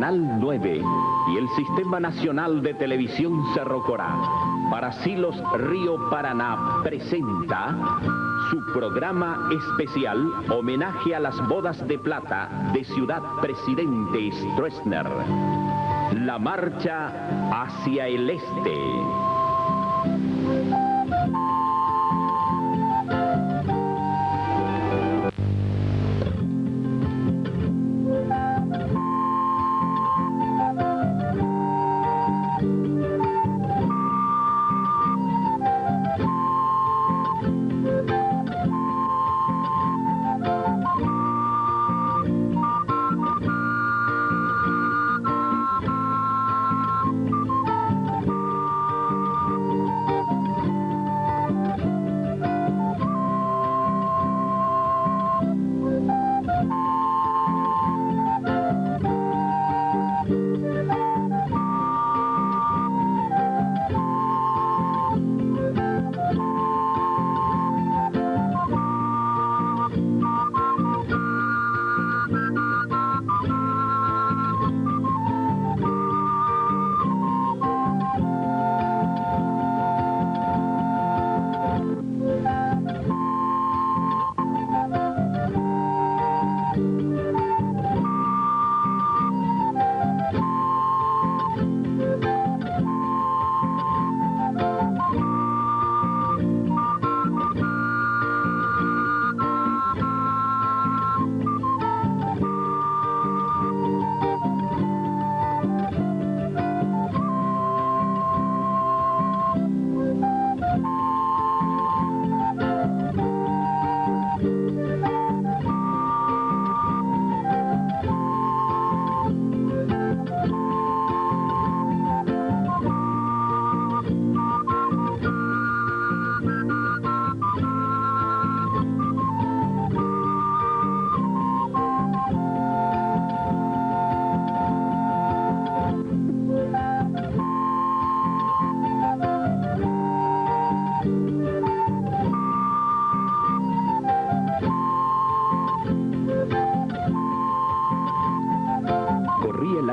Canal 9 y el Sistema Nacional de Televisión Cerro Corá, para Silos Río Paraná, presenta su programa especial homenaje a las bodas de plata de Ciudad Presidente Stroessner, la marcha hacia el este.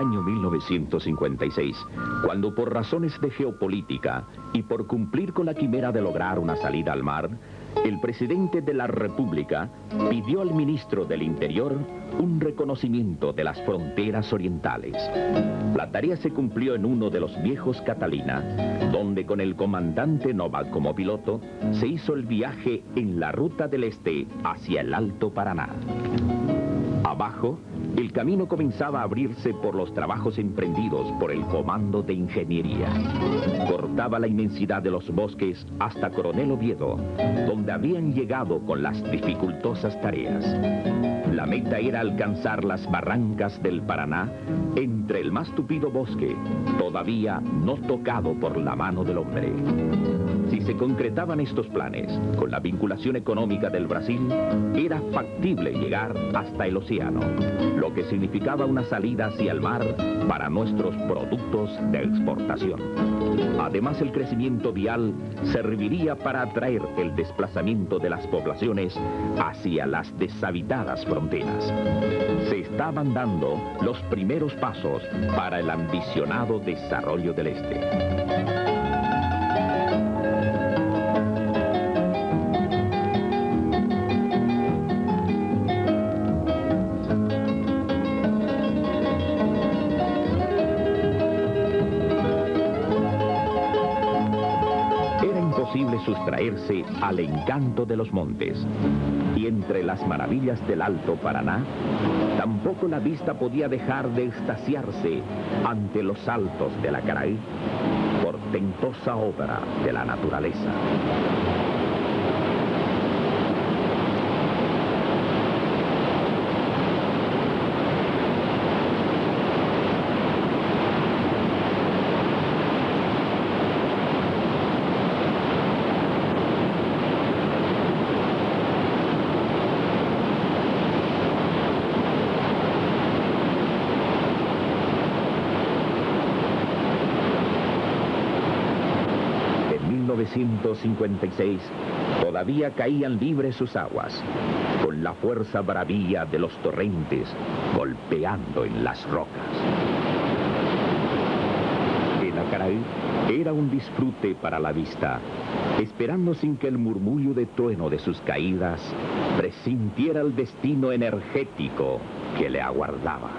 Año 1956, cuando por razones de geopolítica y por cumplir con la quimera de lograr una salida al mar, el presidente de la República pidió al ministro del Interior un reconocimiento de las fronteras orientales. La tarea se cumplió en uno de los viejos Catalina, donde con el comandante Nova como piloto se hizo el viaje en la ruta del este hacia el Alto Paraná. Abajo, el camino comenzaba a abrirse por los trabajos emprendidos por el Comando de Ingeniería. Cortaba la inmensidad de los bosques hasta Coronel Oviedo, donde habían llegado con las dificultosas tareas. La meta era alcanzar las barrancas del Paraná entre el más tupido bosque, todavía no tocado por la mano del hombre. Si se concretaban estos planes, con la vinculación económica del Brasil, era factible llegar hasta el océano, lo que significaba una salida hacia el mar para nuestros productos de exportación. Además, el crecimiento vial serviría para atraer el desplazamiento de las poblaciones hacia las deshabitadas fronteras. Se estaban dando los primeros pasos para el ambicionado desarrollo del este. Sustraerse al encanto de los montes. Y entre las maravillas del Alto Paraná, tampoco la vista podía dejar de extasiarse ante los altos de la Caraí, portentosa obra de la naturaleza. En 1956 todavía caían libres sus aguas, con la fuerza bravía de los torrentes golpeando en las rocas. Yacaraí era un disfrute para la vista, esperando sin que el murmullo de trueno de sus caídas presintiera el destino energético que le aguardaba.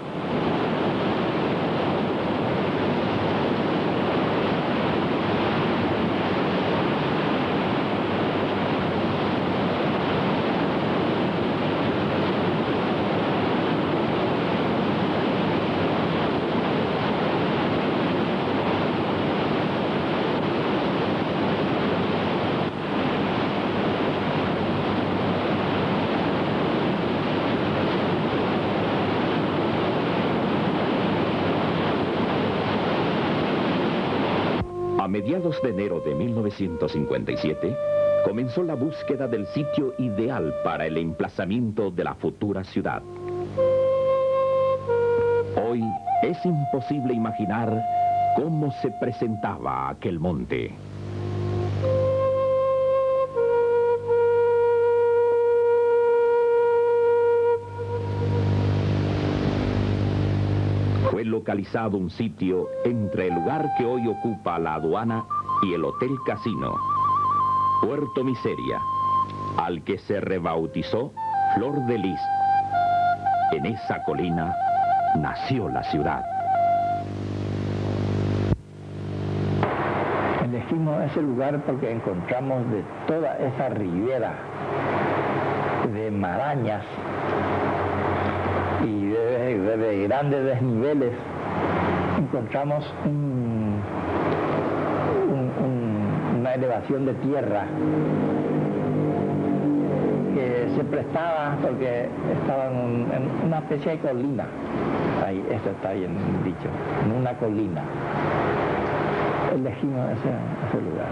A mediados de enero de 1957, comenzó la búsqueda del sitio ideal para el emplazamiento de la futura ciudad. Hoy es imposible imaginar cómo se presentaba aquel monte. Fue localizado un sitio entre el lugar que hoy ocupa la aduana y el Hotel Casino, Puerto Miseria, al que se rebautizó Flor de Lis. En esa colina nació la ciudad. Elegimos ese lugar porque encontramos de toda esa ribera de marañas y de grandes desniveles, encontramos una elevación de tierra que se prestaba porque estaba en una especie de colina. Ahí, esto está bien dicho, en una colina. Elegimos ese lugar.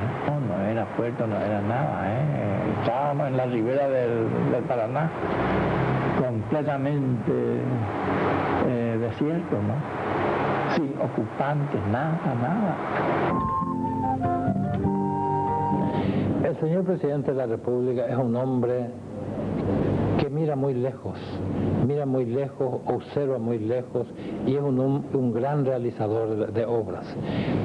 No era puerto, no era nada. Estábamos en la ribera del Paraná, completamente desierto, ¿no? Sin ocupantes, nada. El señor presidente de la República es un hombre que mira muy lejos, observa muy lejos y es un gran realizador de obras.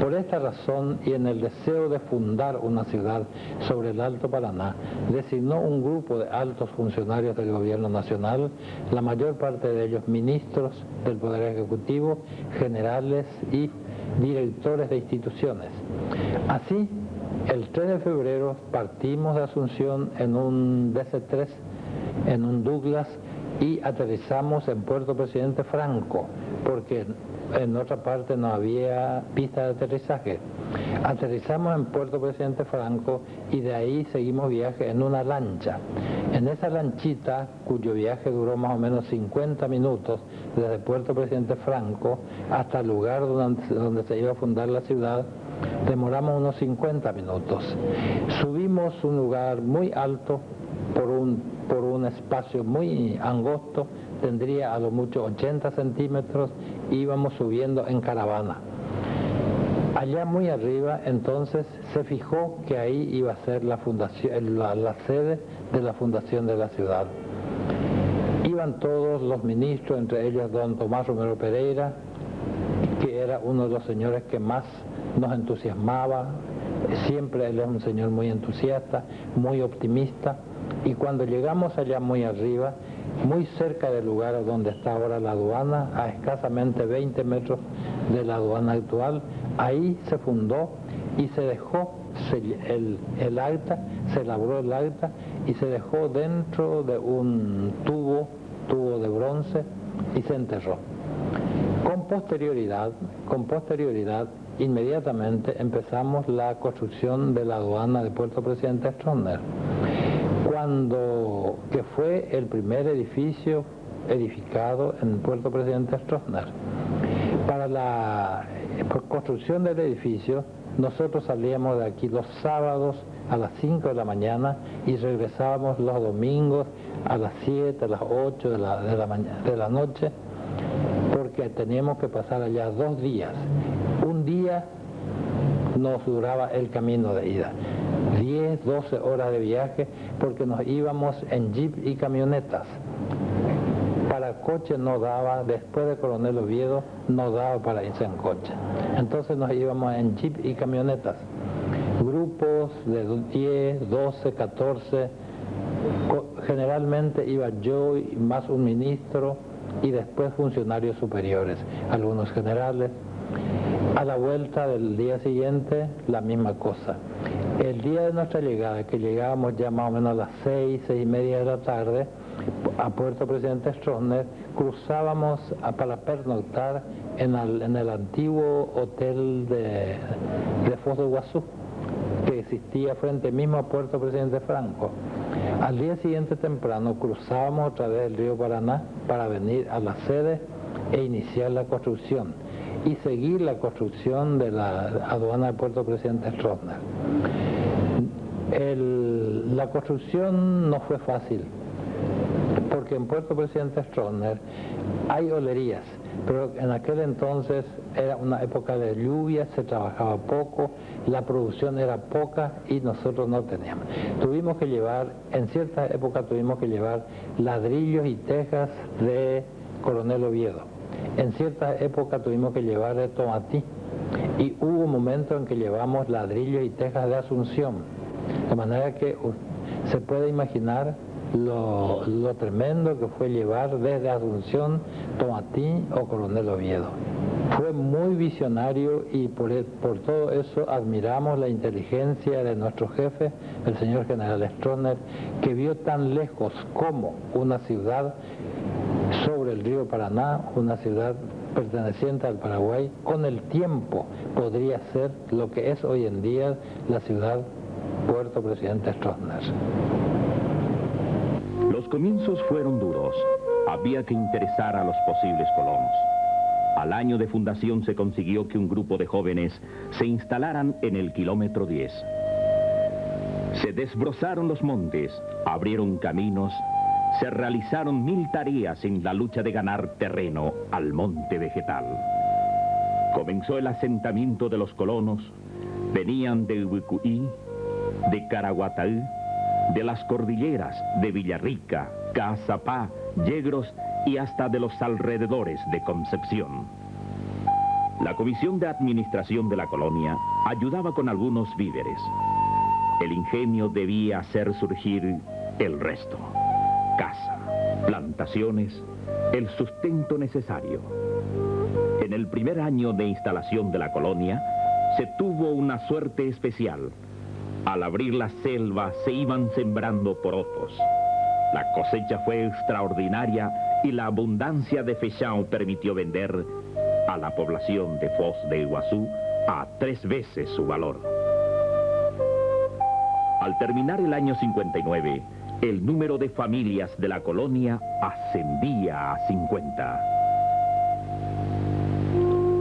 Por esta razón y en el deseo de fundar una ciudad sobre el Alto Paraná, designó un grupo de altos funcionarios del gobierno nacional, la mayor parte de ellos ministros del Poder Ejecutivo, generales y directores de instituciones. Así, el 3 de febrero partimos de Asunción en un DC-3, en un Douglas, y aterrizamos en Puerto Presidente Franco, porque en otra parte no había pista de aterrizaje. Aterrizamos en Puerto Presidente Franco y de ahí seguimos viaje en una lancha. En esa lanchita, cuyo viaje duró más o menos 50 minutos, desde Puerto Presidente Franco hasta el lugar donde se iba a fundar la ciudad, demoramos unos 50 minutos. Subimos un lugar muy alto por un espacio muy angosto, tendría a lo mucho 80 centímetros, íbamos subiendo en caravana. Allá muy arriba, entonces, se fijó que ahí iba a ser la fundación, la sede de la fundación de la ciudad. Iban todos los ministros, entre ellos don Tomás Romero Pereira, que era uno de los señores que más nos entusiasmaba. Siempre él es un señor muy entusiasta, muy optimista. Y cuando llegamos allá muy arriba, muy cerca del lugar donde está ahora la aduana, a escasamente 20 metros de la aduana actual, ahí se fundó y se dejó el acta, se elaboró el acta y se dejó dentro de un tubo de bronce y se enterró. Con posterioridad, inmediatamente empezamos la construcción de la aduana de Puerto Presidente Stroessner, que fue el primer edificio edificado en Puerto Presidente Stroessner. Para la construcción del edificio, nosotros salíamos de aquí los sábados a las 5 de la mañana y regresábamos los domingos a las 7, a las 8 de la noche, porque teníamos que pasar allá 2 días. Un día nos duraba el camino de ida, 10, 12 horas de viaje, porque nos íbamos en jeep y camionetas. para coche no daba, después de Coronel Oviedo no daba para irse en coche. Entonces nos íbamos en jeep y camionetas, grupos de 10, 12, 14, generalmente iba yo y más un ministro y después funcionarios superiores, algunos generales. A la vuelta del día siguiente, la misma cosa. El día de nuestra llegada, que llegábamos ya más o menos a las 6, 6:30 de la tarde, a Puerto Presidente Stroessner, cruzábamos para pernoctar en el antiguo hotel de Foz do Iguazú, que existía frente mismo a Puerto Presidente Franco. Al día siguiente temprano cruzábamos otra vez el río Paraná para venir a la sede e iniciar la construcción y seguir la construcción de la aduana de Puerto Presidente Stroessner. La construcción no fue fácil, porque en Puerto Presidente Stroessner hay olerías, pero en aquel entonces era una época de lluvia, se trabajaba poco, la producción era poca y nosotros no teníamos. Tuvimos que llevar, en cierta época tuvimos que llevar ladrillos y tejas de Coronel Oviedo. En cierta época tuvimos que llevar de Tomatí y hubo momentos en que llevamos ladrillos y tejas de Asunción, de manera que se puede imaginar lo tremendo que fue llevar desde Asunción, Tomatí o Coronel Oviedo. Fue muy visionario y por todo eso admiramos la inteligencia de nuestro jefe, el señor general Stroessner, que vio tan lejos como una ciudad sobre el río Paraná, una ciudad perteneciente al Paraguay, con el tiempo podría ser lo que es hoy en día la ciudad Puerto Presidente Stroessner. Los comienzos fueron duros. Había que interesar a los posibles colonos. Al año de fundación se consiguió que un grupo de jóvenes se instalaran en el kilómetro 10. Se desbrozaron los montes, abrieron caminos, se realizaron 1000 tareas en la lucha de ganar terreno al monte vegetal. Comenzó el asentamiento de los colonos, venían de Ubicuí, de Caraguataí, de las cordilleras de Villarrica, Caazapá, Yegros y hasta de los alrededores de Concepción. La Comisión de Administración de la colonia ayudaba con algunos víveres. El ingenio debía hacer surgir el resto: casa, plantaciones, el sustento necesario. En el primer año de instalación de la colonia, se tuvo una suerte especial. Al abrir la selva se iban sembrando porotos. La cosecha fue extraordinaria y la abundancia de fechao permitió vender a la población de Foz de Iguazú a 3 veces su valor. Al terminar el año 59, el número de familias de la colonia ascendía a 50.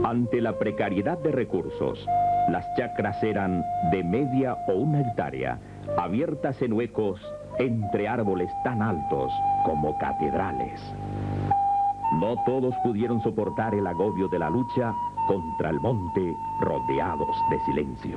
Ante la precariedad de recursos, las chacras eran de media o 1 hectárea, abiertas en huecos entre árboles tan altos como catedrales. No todos pudieron soportar el agobio de la lucha contra el monte, rodeados de silencio.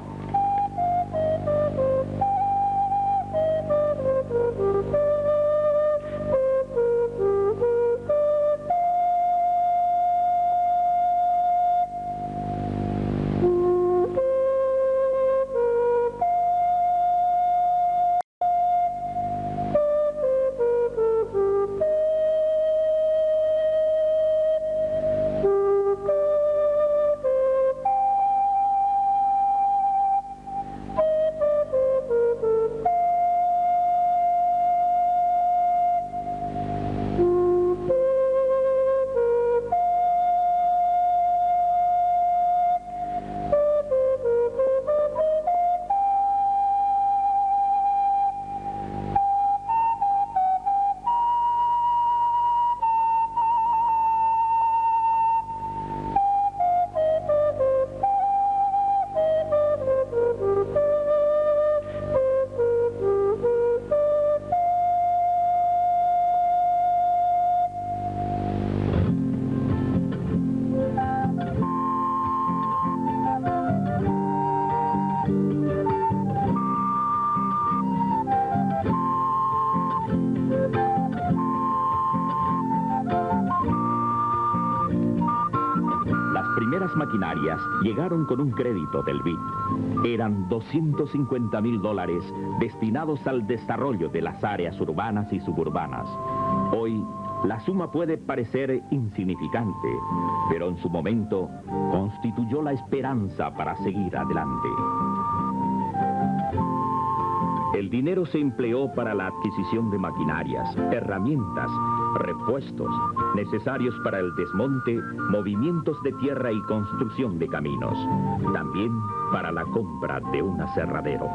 maquinarias llegaron con un crédito del BID. Eran $250.000 destinados al desarrollo de las áreas urbanas y suburbanas. Hoy, la suma puede parecer insignificante, pero en su momento constituyó la esperanza para seguir adelante. El dinero se empleó para la adquisición de maquinarias, herramientas, repuestos, necesarios para el desmonte, movimientos de tierra y construcción de caminos. También para la compra de un aserradero.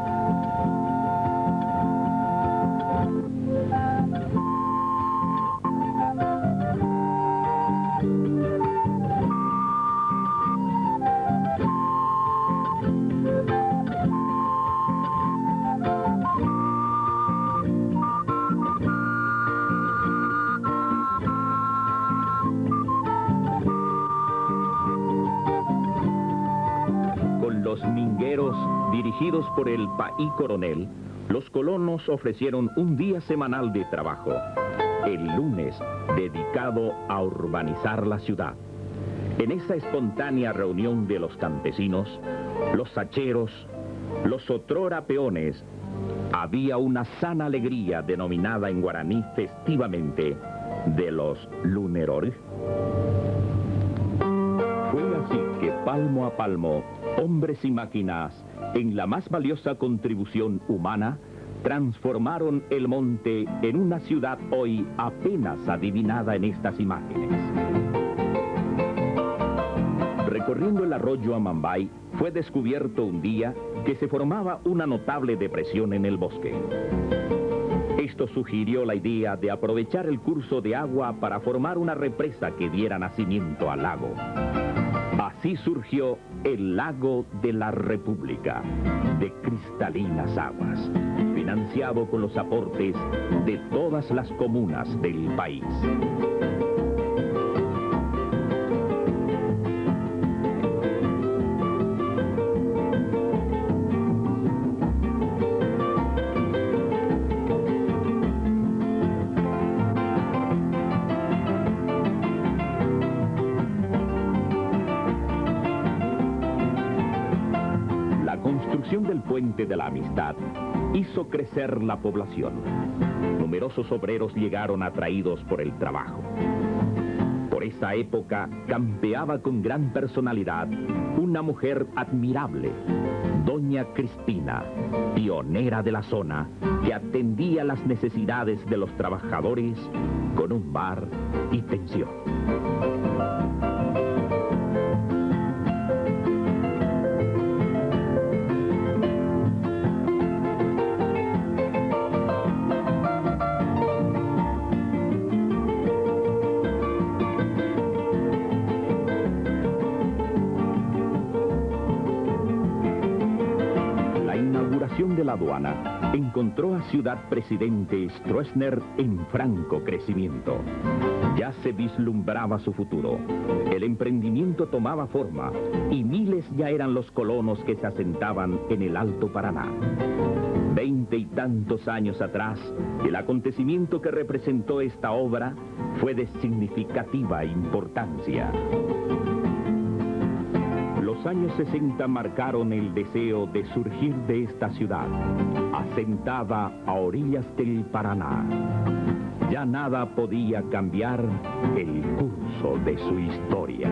Los mingueros, dirigidos por el Paí Coronel, los colonos ofrecieron un día semanal de trabajo, el lunes, dedicado a urbanizar la ciudad. En esa espontánea reunión de los campesinos, los hacheros, los otrora peones, había una sana alegría denominada en guaraní festivamente de los lunerores. Fue así que palmo a palmo, hombres y máquinas, en la más valiosa contribución humana, transformaron el monte en una ciudad hoy apenas adivinada en estas imágenes. Recorriendo el arroyo Amambay, fue descubierto un día que se formaba una notable depresión en el bosque. Esto sugirió la idea de aprovechar el curso de agua para formar una represa que diera nacimiento al lago. Así surgió el Lago de la República, de cristalinas aguas, financiado con los aportes de todas las comunas del país. La construcción del Puente de la Amistad hizo crecer la población. Numerosos obreros llegaron atraídos por el trabajo. Por esa época campeaba con gran personalidad una mujer admirable, Doña Cristina, pionera de la zona, que atendía las necesidades de los trabajadores con un bar y pensión. De la aduana encontró a Ciudad Presidente Stroessner en franco crecimiento. Ya se vislumbraba su futuro. El emprendimiento tomaba forma y miles ya eran los colonos que se asentaban en el Alto Paraná. 20 y tantos años atrás, el acontecimiento que representó esta obra fue de significativa importancia. Los años 60 marcaron el deseo de surgir de esta ciudad, asentada a orillas del Paraná. Ya nada podía cambiar el curso de su historia.